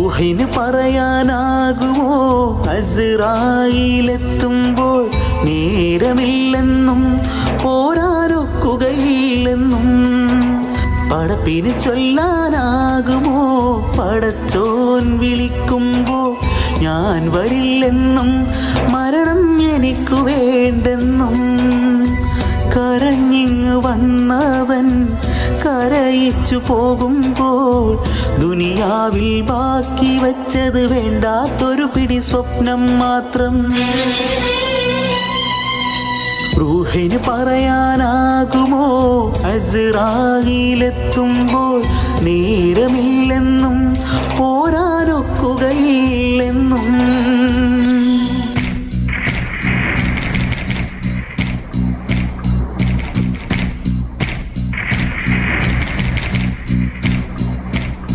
റൂഹിന് പറയാനാകുമോ അസ്റായിലെത്തുമ്പോൾ നേരമില്ലെന്നും പോരാനൊക്കുകയില്ലെന്നും? പടപ്പിന് ചൊല്ലാനാകുമോ പടച്ചോൻ വിളിക്കുമ്പോൾ ഞാൻ വരില്ലെന്നും മരണം എനിക്കു വേണ്ടെന്നും? കരഞ്ഞിങ്ങ് വന്നവൻ കരയിച്ചു പോകുമ്പോൾ ദുനിയാവിൽ ബാക്കി വച്ചത് വേണ്ടാത്തൊരു പിടി സ്വപ്നം മാത്രം. റൂഹിന് പറയാനാകുമോ അസ്റായിലെത്തുമ്പോൾ നേരമില്ല